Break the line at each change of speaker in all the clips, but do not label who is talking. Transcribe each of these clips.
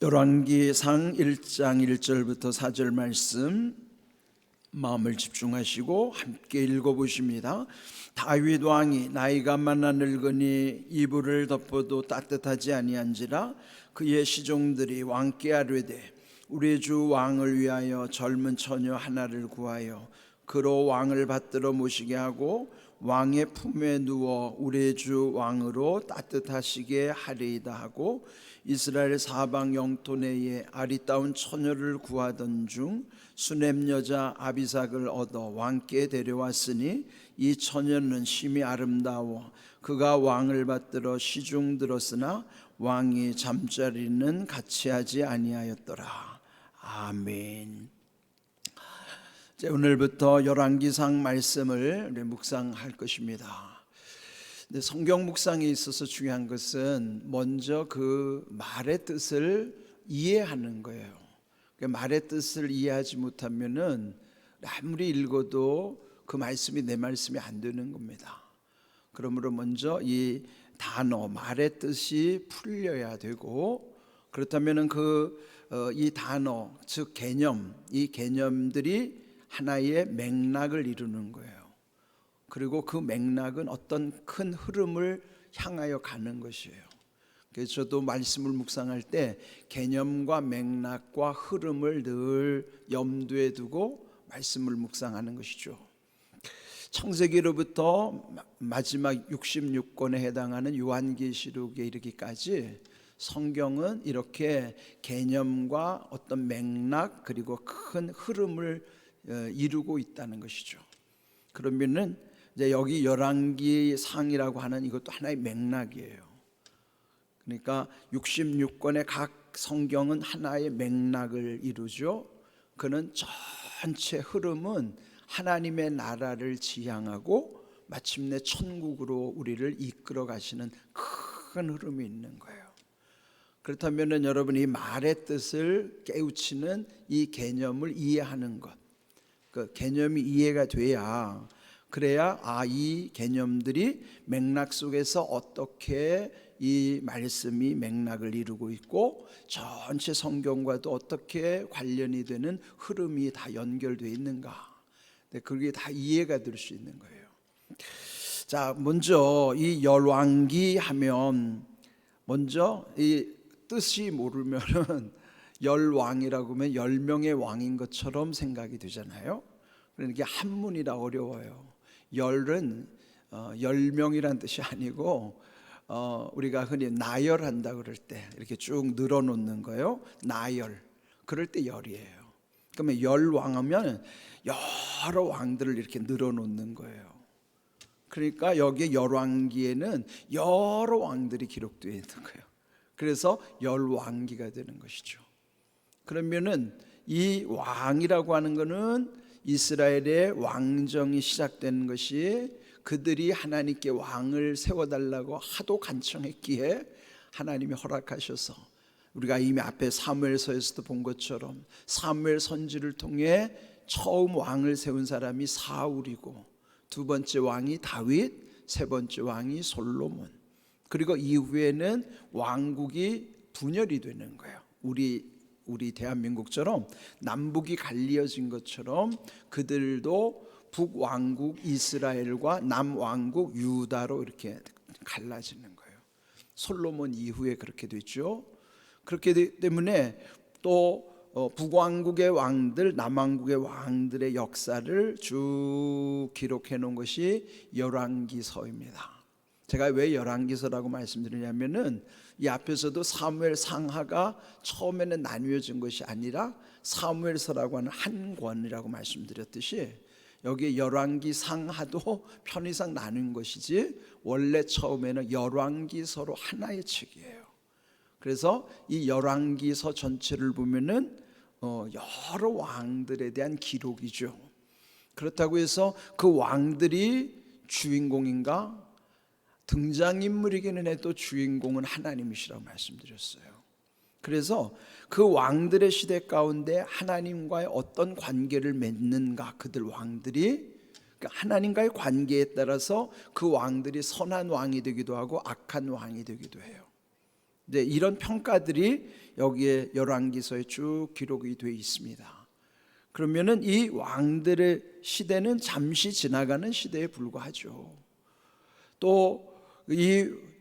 열왕기상 1장 1절부터 4절 말씀 마음을 집중하시고 함께 읽어보십니다. 다윗 왕이 나이가 많아 늙으니 이불을 덮어도 따뜻하지 아니한지라 그의 시종들이 왕께 아뢰되 우리 주 왕을 위하여 젊은 처녀 하나를 구하여 그로 왕을 받들어 모시게 하고 왕의 품에 누워 우리 주 왕으로 따뜻하시게 하리이다 하고 이스라엘 사방 영토 내에 아리따운 처녀를 구하던 중 수넴 여자 아비삭을 얻어 왕께 데려왔으니 이 처녀는 심히 아름다워 그가 왕을 받들어 시중 들었으나 왕이 잠자리는 같이 하지 아니하였더라. 아멘. 오늘부터 열왕기상 말씀을 묵상할 것입니다. 근데 성경 묵상에 있어서 중요한 것은 먼저 그 말의 뜻을 이해하는 거예요. 말의 뜻을 이해하지 못하면은 아무리 읽어도 그 말씀이 내 말씀이 안 되는 겁니다. 그러므로 먼저 이 단어 말의 뜻이 풀려야 되고, 그렇다면은 이 단어 즉 개념, 이 개념들이 하나의 맥락을 이루는 거예요. 그리고 그 맥락은 어떤 큰 흐름을 향하여 가는 것이에요. 그래서 저도 말씀을 묵상할 때 개념과 맥락과 흐름을 늘 염두에 두고 말씀을 묵상하는 것이죠. 창세기로부터 마지막 66권에 해당하는 요한계시록에 이르기까지 성경은 이렇게 개념과 어떤 맥락 그리고 큰 흐름을 이루고 있다는 것이죠. 그러면은 이제 여기 열왕기상이라고 하는 이것도 하나의 맥락이에요. 그러니까 66권의 각 성경은 하나의 맥락을 이루죠. 그는 전체 흐름은 하나님의 나라를 지향하고 마침내 천국으로 우리를 이끌어 가시는 큰 흐름이 있는 거예요. 그렇다면 여러분이 이 말의 뜻을 깨우치는 이 개념을 이해하는 것, 그 개념이 이해가 돼야 그래야 이 개념들이 맥락 속에서 어떻게 이 말씀이 맥락을 이루고 있고 전체 성경과도 어떻게 관련이 되는 흐름이 다 연결되어 있는가, 그게 다 이해가 될 수 있는 거예요. 자, 먼저 이 열왕기 하면 먼저 이 뜻이 모르면은 열왕이라고 하면 10명의 왕인 것처럼 생각이 되잖아요. 그러니까 한문이라 어려워요. 열은 10명이란 뜻이 아니고 우리가 흔히 나열한다 그럴 때 이렇게 쭉 늘어놓는 거예요. 나열. 그럴 때 열이에요. 그러면 열왕하면 여러 왕들을 이렇게 늘어놓는 거예요. 그러니까 여기에 열왕기에는 여러 왕들이 기록되어 있는 거예요. 그래서 열왕기가 되는 것이죠. 그러면은 이 왕이라고 하는 것은 이스라엘의 왕정이 시작된 것이 그들이 하나님께 왕을 세워달라고 하도 간청했기에 하나님이 허락하셔서 우리가 이미 앞에 사무엘서에서도 본 것처럼 사무엘 선지를 통해 처음 왕을 세운 사람이 사울이고 두 번째 왕이 다윗, 세 번째 왕이 솔로몬, 그리고 이후에는 왕국이 분열이 되는 거예요. 우리 대한민국처럼 남북이 갈리어진 것처럼 그들도 북왕국 이스라엘과 남왕국 유다로 이렇게 갈라지는 거예요. 솔로몬 이후에 그렇게 됐죠. 그렇기 때문에 또 북왕국의 왕들, 남왕국의 왕들의 역사를 쭉 기록해 놓은 것이 열왕기서입니다. 제가 왜 열왕기서라고 말씀드리냐면은 이 앞에서도 사무엘 상하가 처음에는 나뉘어진 것이 아니라 사무엘서라고 하는 한 권이라고 말씀드렸듯이 여기 열왕기 상하도 편의상 나눈 것이지 원래 처음에는 열왕기서로 하나의 책이에요. 그래서 이 열왕기서 전체를 보면은 여러 왕들에 대한 기록이죠. 그렇다고 해서 그 왕들이 주인공인가? 등장인물이기는 해도 주인공은 하나님이시라고 말씀드렸어요. 그래서 그 왕들의 시대 가운데 하나님과의 어떤 관계를 맺는가, 그들 왕들이 하나님과의 관계에 따라서 그 왕들이 선한 왕이 되기도 하고 악한 왕이 되기도 해요. 네, 이런 평가들이 여기에 열왕기서에 쭉 기록이 되어 있습니다. 그러면은 이 왕들의 시대는 잠시 지나가는 시대에 불과하죠. 또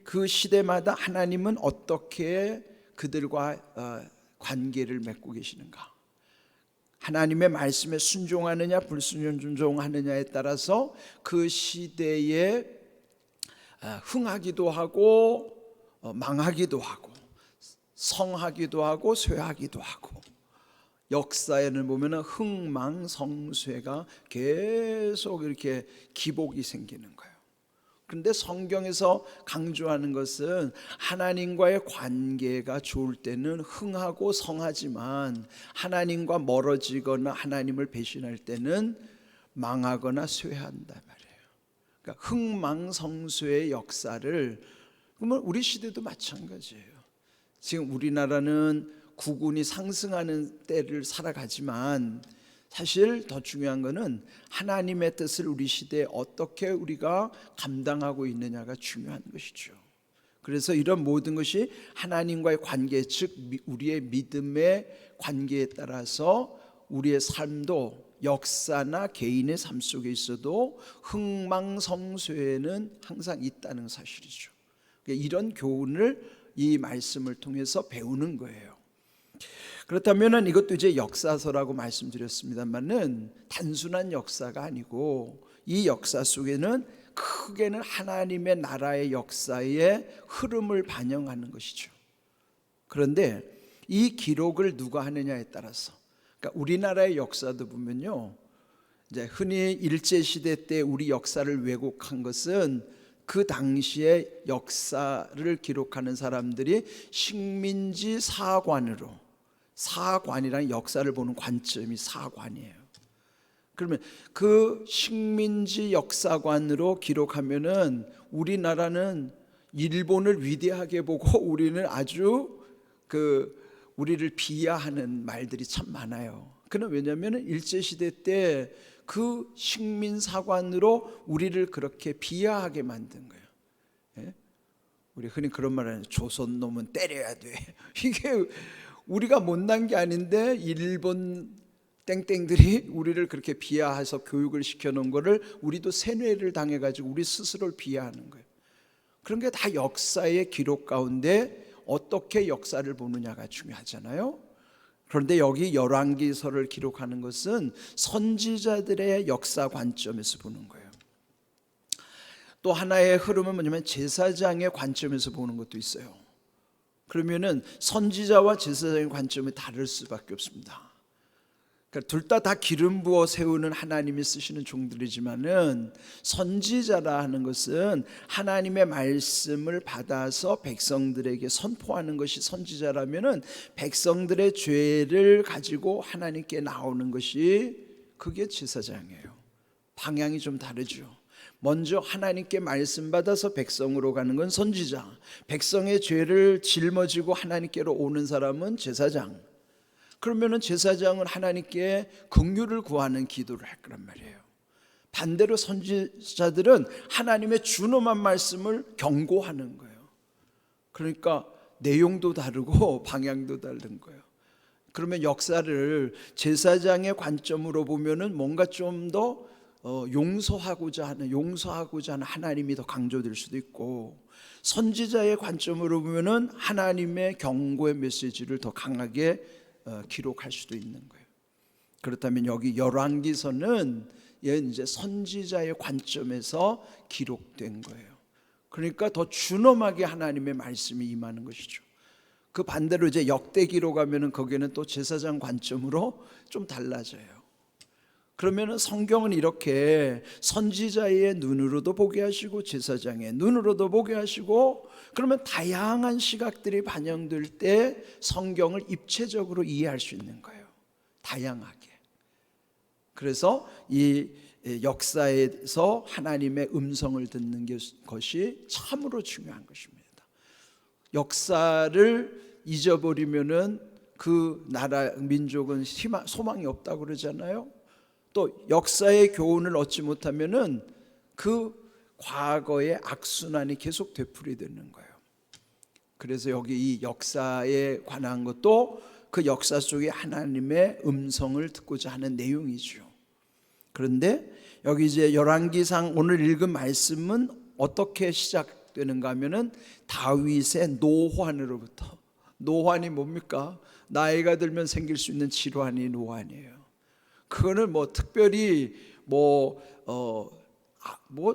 그 시대마다 하나님은 어떻게 그들과 관계를 맺고 계시는가? 하나님의 말씀에 순종하느냐 불순종하느냐에 따라서 그 시대에 흥하기도 하고 망하기도 하고 성하기도 하고 쇠하기도 하고, 역사에는 보면은 흥망성쇠가 계속 이렇게 기복이 생기는 거예요. 그런데 성경에서 강조하는 것은 하나님과의 관계가 좋을 때는 흥하고 성하지만 하나님과 멀어지거나 하나님을 배신할 때는 망하거나 쇠한단 말이에요. 그러니까 흥망성쇠의 역사를, 그러면 우리 시대도 마찬가지예요. 지금 우리나라는 국운이 상승하는 때를 살아가지만 사실 더 중요한 것은 하나님의 뜻을 우리 시대에 어떻게 우리가 감당하고 있느냐가 중요한 것이죠. 그래서 이런 모든 것이 하나님과의 관계, 즉 우리의 믿음의 관계에 따라서 우리의 삶도, 역사나 개인의 삶 속에 있어도 흥망성쇠는 항상 있다는 사실이죠. 이런 교훈을 이 말씀을 통해서 배우는 거예요. 그렇다면 이것도 이제 역사서라고 말씀드렸습니다만은 단순한 역사가 아니고 이 역사 속에는 크게는 하나님의 나라의 역사의 흐름을 반영하는 것이죠. 그런데 이 기록을 누가 하느냐에 따라서, 그러니까 우리나라의 역사도 보면요, 이제 흔히 일제시대 때 우리 역사를 왜곡한 것은 그 당시의 역사를 기록하는 사람들이 식민지 사관으로, 사관이라는 역사를 보는 관점이 사관이에요. 그러면 그 식민지 역사관으로 기록하면은 우리나라는 일본을 위대하게 보고 우리는 아주 우리를 비하하는 말들이 참 많아요. 그는 왜냐하면 일제시대 때 그 식민사관으로 우리를 그렇게 비하하게 만든 거예요. 예? 우리 흔히 그런 말 하는, 조선 놈은 때려야 돼. 이게 우리가 못난 게 아닌데 일본 땡땡들이 우리를 그렇게 비하해서 교육을 시켜놓은 거를 우리도 세뇌를 당해가지고 우리 스스로를 비하하는 거예요. 그런 게 다 역사의 기록 가운데 어떻게 역사를 보느냐가 중요하잖아요. 그런데 여기 열왕기서를 기록하는 것은 선지자들의 역사 관점에서 보는 거예요. 또 하나의 흐름은 뭐냐면 제사장의 관점에서 보는 것도 있어요. 그러면은 선지자와 제사장의 관점이 다를 수밖에 없습니다. 그러니까 둘 다 기름 부어 세우는 하나님이 쓰시는 종들이지만은 선지자라 하는 것은 하나님의 말씀을 받아서 백성들에게 선포하는 것이 선지자라면은 백성들의 죄를 가지고 하나님께 나오는 것이, 그게 제사장이에요. 방향이 좀 다르죠. 먼저 하나님께 말씀 받아서 백성으로 가는 건 선지자, 백성의 죄를 짊어지고 하나님께로 오는 사람은 제사장. 그러면은 제사장은 하나님께 긍휼을 구하는 기도를 할 거란 말이에요. 반대로 선지자들은 하나님의 준엄한 말씀을 경고하는 거예요. 그러니까 내용도 다르고 방향도 다른 거예요. 그러면 역사를 제사장의 관점으로 보면은 뭔가 좀 더 용서하고자 하는 하나님이 더 강조될 수도 있고, 선지자의 관점으로 보면은 하나님의 경고의 메시지를 더 강하게 기록할 수도 있는 거예요. 그렇다면 여기 열왕기서는 이제 선지자의 관점에서 기록된 거예요. 그러니까 더 준엄하게 하나님의 말씀이 임하는 것이죠. 그 반대로 이제 역대기로 가면은 거기는 또 제사장 관점으로 좀 달라져요. 그러면은 성경은 이렇게 선지자의 눈으로도 보게 하시고 제사장의 눈으로도 보게 하시고, 그러면 다양한 시각들이 반영될 때 성경을 입체적으로 이해할 수 있는 거예요. 다양하게. 그래서 이 역사에서 하나님의 음성을 듣는 것이 참으로 중요한 것입니다. 역사를 잊어버리면은 그 나라 민족은 소망이 없다고 그러잖아요. 또 역사의 교훈을 얻지 못하면은 그 과거의 악순환이 계속 되풀이되는 거예요. 그래서 여기 이 역사에 관한 것도 그 역사 속에 하나님의 음성을 듣고자 하는 내용이죠. 그런데 여기 이제 열왕기상 오늘 읽은 말씀은 어떻게 시작되는가 하면은 다윗의 노환으로부터. 노환이 뭡니까? 나이가 들면 생길 수 있는 질환이 노환이에요. 그거는 뭐 특별히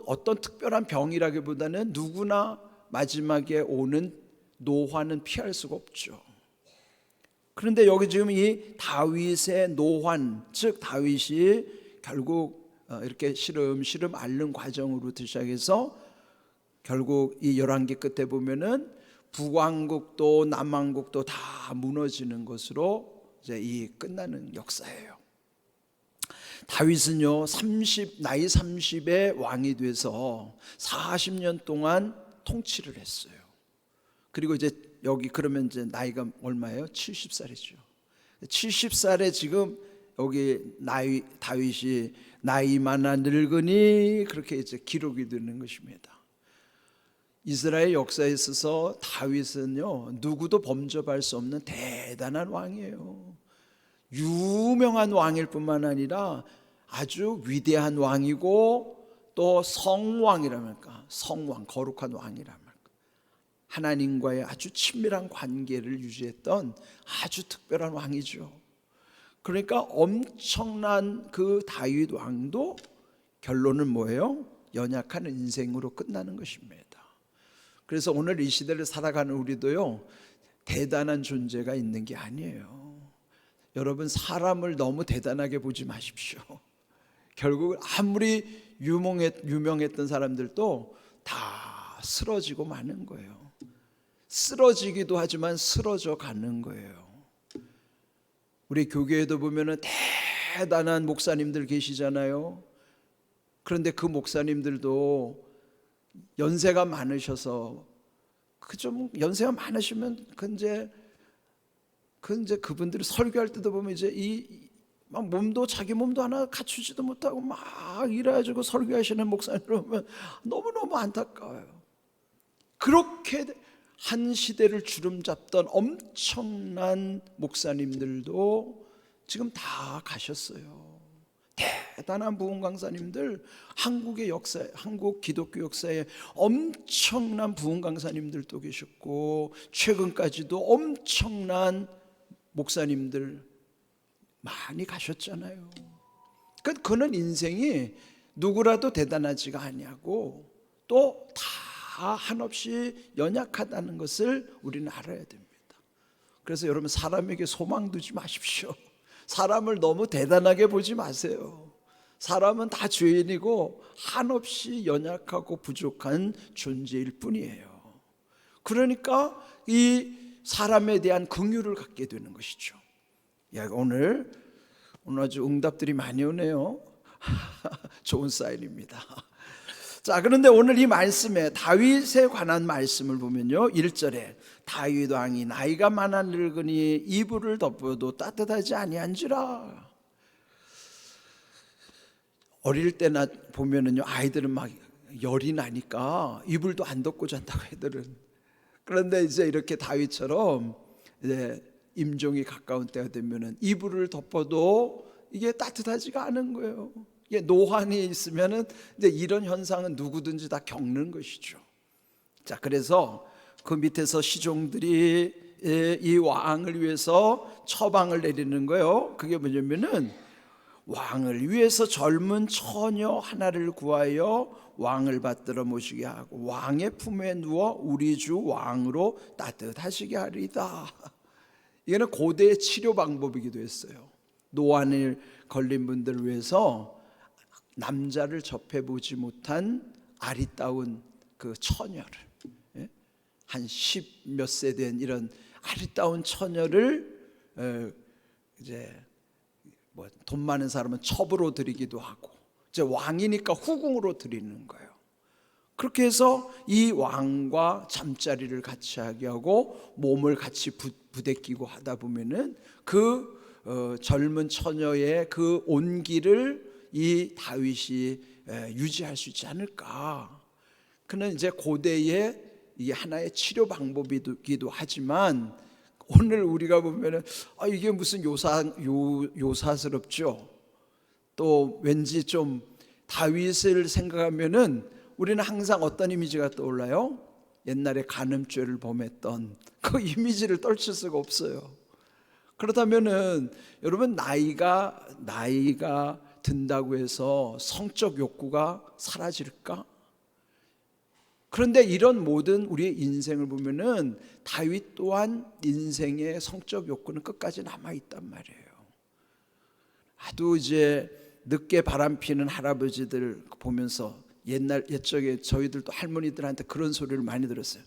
어떤 특별한 병이라기보다는 누구나 마지막에 오는 노환은 피할 수가 없죠. 그런데 여기 지금 이 다윗의 노환, 즉 다윗이 결국 이렇게 시름시름 앓는 과정으로부터 시작해서 결국 이 열왕기 끝에 보면은 북왕국도 남왕국도 다 무너지는 것으로 이제 이 끝나는 역사예요. 다윗은요 나이 30에 왕이 돼서 40년 동안 통치를 했어요. 그리고 이제 여기 그러면 이제 나이가 얼마예요? 70살이죠. 70살에 지금 여기 다윗이 나이 많아 늙으니 그렇게 이제 기록이 되는 것입니다. 이스라엘 역사에 있어서 다윗은요 누구도 범접할 수 없는 대단한 왕이에요. 유명한 왕일 뿐만 아니라 아주 위대한 왕이고 또 성왕이라니까, 성왕, 거룩한 왕이라니까, 하나님과의 아주 친밀한 관계를 유지했던 아주 특별한 왕이죠. 그러니까 엄청난 그 다윗 왕도 결론은 뭐예요? 연약한 인생으로 끝나는 것입니다. 그래서 오늘 이 시대를 살아가는 우리도요 대단한 존재가 있는 게 아니에요. 여러분, 사람을 너무 대단하게 보지 마십시오. 결국 아무리 유명했던 사람들도 다 쓰러지고 마는 거예요. 쓰러지기도 하지만 쓰러져 가는 거예요. 우리 교회에도 보면은 대단한 목사님들 계시잖아요. 그런데 그 목사님들도 연세가 많으셔서 좀 연세가 많으시면 그분들이 설교할 때도 보면 이제 막 자기 몸도 하나 갖추지도 못하고 막 일해가지고 설교하시는 목사님을 보면 너무너무 안타까워요. 그렇게 한 시대를 주름잡던 엄청난 목사님들도 지금 다 가셨어요. 대단한 부흥 강사님들, 한국 기독교 역사에 엄청난 부흥 강사님들도 계셨고 최근까지도 엄청난 목사님들 많이 가셨잖아요. 그는 인생이 누구라도 대단하지가 아니하고 또 다 한없이 연약하다는 것을 우리는 알아야 됩니다. 그래서 여러분, 사람에게 소망 두지 마십시오. 사람을 너무 대단하게 보지 마세요. 사람은 다 죄인이고 한없이 연약하고 부족한 존재일 뿐이에요. 그러니까 이 사람에 대한 긍휼을 갖게 되는 것이죠. 오늘 아주 응답들이 많이 오네요. 좋은 사인입니다. 자, 그런데 오늘 이 말씀에 다윗에 관한 말씀을 보면요 1절에 다윗 왕이 나이가 많아 늙으니 이불을 덮어도 따뜻하지 아니한지라. 어릴 때나 보면은요 아이들은 막 열이 나니까 이불도 안 덮고 잔다고 애들은. 그런데 이제 이렇게 다윗처럼 이제 임종이 가까운 때가 되면은 이불을 덮어도 이게 따뜻하지가 않은 거예요. 이게 노환이 있으면은 이제 이런 현상은 누구든지 다 겪는 것이죠. 자, 그래서 그 밑에서 시종들이 이 왕을 위해서 처방을 내리는 거예요. 그게 뭐냐면은 왕을 위해서 젊은 처녀 하나를 구하여 왕을 받들어 모시게 하고 왕의 품에 누워 우리 주 왕으로 따뜻하시게 하리다. 이거는 고대의 치료 방법이기도 했어요. 노안을 걸린 분들을 위해서 남자를 접해보지 못한 아리따운 그 처녀를, 한 10 몇 세 된 이런 아리따운 처녀를 이제 돈 많은 사람은 첩으로 드리기도 하고 이제 왕이니까 후궁으로 드리는 거예요. 그렇게 해서 이 왕과 잠자리를 같이 하게 하고 몸을 같이 부대끼고 하다 보면은 그 젊은 처녀의 그 온기를 이 다윗이 유지할 수 있지 않을까. 그는 이제 고대의 이게 하나의 치료 방법이기도 하지만 오늘 우리가 보면은 이게 무슨 요사스럽죠. 또 왠지 좀 다윗을 생각하면은 우리는 항상 어떤 이미지가 떠올라요? 옛날에 간음죄를 범했던 그 이미지를 떨칠 수가 없어요. 그렇다면은 여러분 나이가 든다고 해서 성적 욕구가 사라질까? 그런데 이런 모든 우리의 인생을 보면은 다윗 또한 인생의 성적 욕구는 끝까지 남아 있단 말이에요. 아주 이제 늦게 바람피는 할아버지들 보면서 옛적에 저희들도 할머니들한테 그런 소리를 많이 들었어요.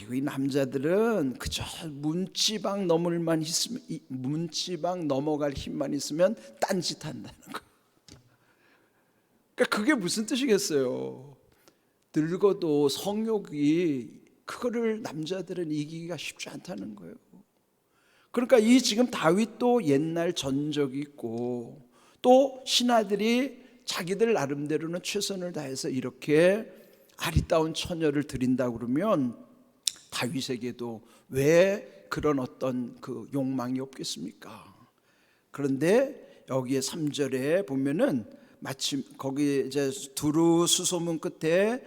이거 이 남자들은 그저 문지방 넘어갈 힘만 있으면 딴짓한다는 거. 그러니까 그게 무슨 뜻이겠어요? 늙어도 성욕이 그거를 남자들은 이기기가 쉽지 않다는 거예요. 그러니까 이 지금 다윗도 옛날 전적이 있고 또 신하들이 자기들 나름대로는 최선을 다해서 이렇게 아리따운 처녀를 드린다고 그러면 다윗에게도 왜 그런 어떤 그 욕망이 없겠습니까? 그런데 여기에 3절에 보면은 마침 거기 이제 두루 수소문 끝에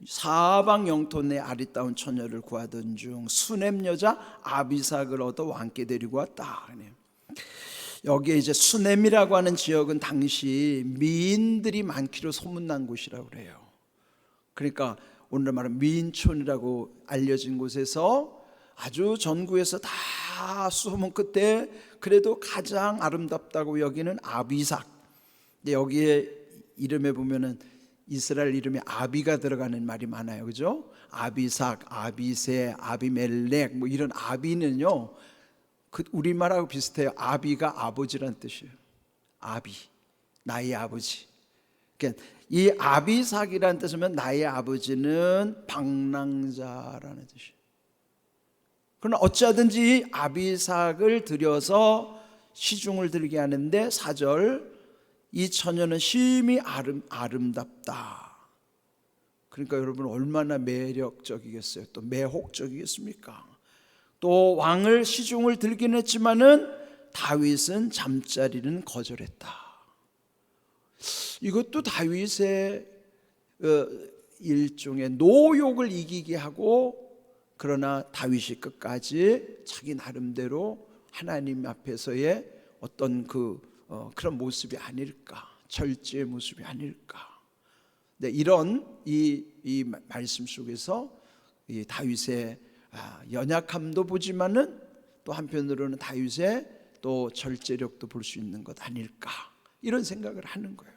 사방 영토 내 아리따운 처녀를 구하던 중 수넴 여자 아비삭을 얻어 왕께 데리고 왔다. 여기에 이제 수넴이라고 하는 지역은 당시 미인들이 많기로 소문난 곳이라고 그래요. 그러니까 오늘 말하는 미인촌이라고 알려진 곳에서 아주 전국에서 다 소문 끝에 그래도 가장 아름답다고 여기는 아비삭. 근데 여기에 이름에 보면은 이스라엘 이름에 아비가 들어가는 말이 많아요, 그죠? 아비삭, 아비세, 아비멜렉 뭐 이런 아비는요, 그 우리말하고 비슷해요. 아비가 아버지란 뜻이에요. 아비, 나의 아버지. 그러니까 이 아비삭이라는 뜻이면 나의 아버지는 방랑자라는 뜻이에요. 그러나 어찌하든지 아비삭을 들여서 시중을 들게 하는데 4절 이 처녀는 심히 아름답다. 그러니까 여러분 얼마나 매력적이겠어요. 또 매혹적이겠습니까? 또 왕을 시중을 들긴 했지만은 다윗은 잠자리는 거절했다. 이것도 다윗의 일종의 노욕을 이기게 하고, 그러나 다윗이 끝까지 자기 나름대로 하나님 앞에서의 어떤 그런 모습이 아닐까, 절제의 모습이 아닐까. 네, 이런 이 말씀 속에서 이 다윗의 연약함도 보지만은 또 한편으로는 다윗의 또 절제력도 볼 수 있는 것 아닐까, 이런 생각을 하는 거예요.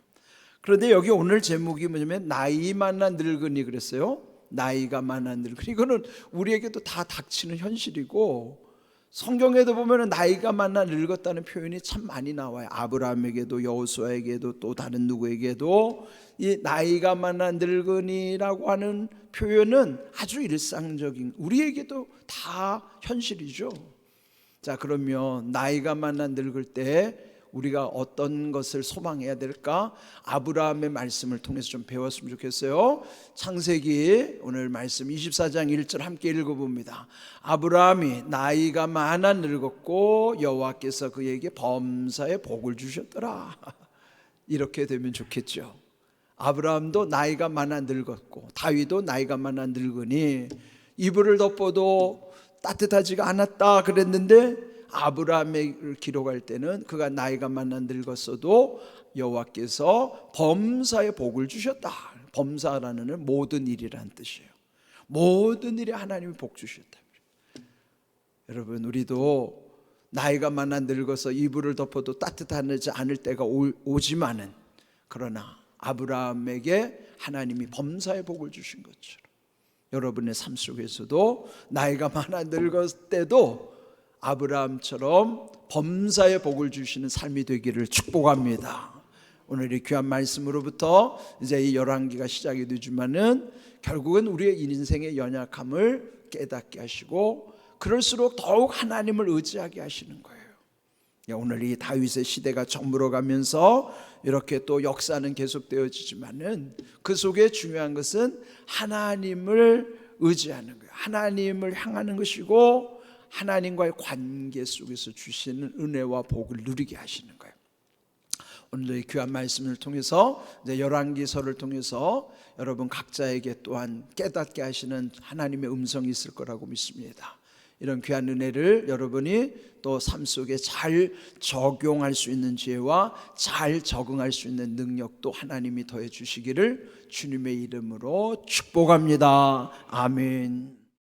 그런데 여기 오늘 제목이 뭐냐면 나이 많은 늙은이 그랬어요. 나이가 많은 늙은이. 이거는 우리에게도 다 닥치는 현실이고, 성경에도 보면 나이가 많아 늙었다는 표현이 참 많이 나와요. 아브라함에게도 여호수아에게도 또 다른 누구에게도 이 나이가 많아 늙은이라고 하는 표현은 아주 일상적인, 우리에게도 다 현실이죠. 자, 그러면 나이가 많아 늙을 때 우리가 어떤 것을 소망해야 될까? 아브라함의 말씀을 통해서 좀 배웠으면 좋겠어요. 창세기 오늘 말씀 24장 1절 함께 읽어봅니다. 아브라함이 나이가 많아 늙었고 여호와께서 그에게 범사의 복을 주셨더라. 이렇게 되면 좋겠죠. 아브라함도 나이가 많아 늙었고 다윗도 나이가 많아 늙으니 이불을 덮어도 따뜻하지가 않았다 그랬는데, 아브라함을 기록할 때는 그가 나이가 많아 늙었어도 여호와께서 범사의 복을 주셨다. 범사라는 모든 일이란 뜻이에요. 모든 일에 하나님이 복 주셨다. 여러분, 우리도 나이가 많아 늙어서 이불을 덮어도 따뜻하지 않을 때가 오지만은, 그러나 아브라함에게 하나님이 범사의 복을 주신 것처럼 여러분의 삶 속에서도 나이가 많아 늙었을 때도 아브라함처럼 범사의 복을 주시는 삶이 되기를 축복합니다. 오늘 이 귀한 말씀으로부터 이제 이 열왕기가 시작이 되지만은 결국은 우리의 인생의 연약함을 깨닫게 하시고 그럴수록 더욱 하나님을 의지하게 하시는 거예요. 오늘 이 다윗의 시대가 저물어가면서 이렇게 또 역사는 계속되어지지만은 그 속에 중요한 것은 하나님을 의지하는 거예요. 하나님을 향하는 것이고 하나님과의 관계 속에서 주시는 은혜와 복을 누리게 하시는 거예요. 오늘의 귀한 말씀을 통해서 열왕기서를 통해서 여러분 각자에게 또한 깨닫게 하시는 하나님의 음성이 있을 거라고 믿습니다. 이런 귀한 은혜를 여러분이 또 삶 속에 잘 적용할 수 있는 지혜와 잘 적응할 수 있는 능력도 하나님이 더해 주시기를 주님의 이름으로 축복합니다. 아멘.